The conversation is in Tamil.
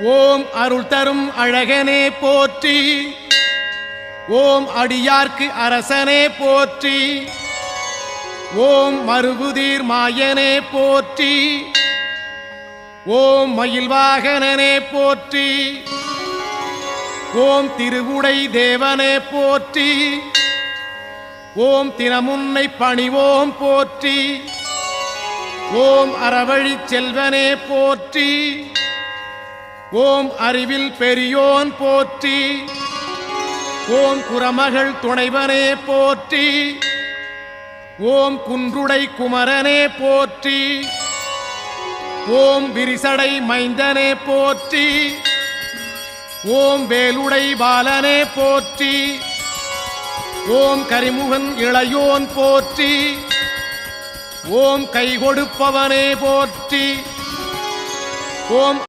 ஓம் அருள் தரும் அழகனே போற்றி. ஓம் அடியார்க்கு அரசனே போற்றி. ஓம் மருகுதீர் மாயனே போற்றி. ஓம் மயில்வாகனனே போற்றி. ஓம் திருவுடை தேவனே போற்றி. ஓம் தினமுன்னை பணிவோம் போற்றி. ஓம் அறவழி செல்வனே போற்றி. ஓம் அறிவில் பெரியோன் போற்றி. ஓம் குரமகள் துணைவனே போற்றி. ஓம் குன்றுடை குமரனே போற்றி. ஓம் விரிசடை மைந்தனே போற்றி. ஓம் வேலுடை பாலனே போற்றி. ஓம் கரிமுகன் இளையோன் போற்றி. ஓம் கை கொடுப்பவனே போற்றி. ஓம்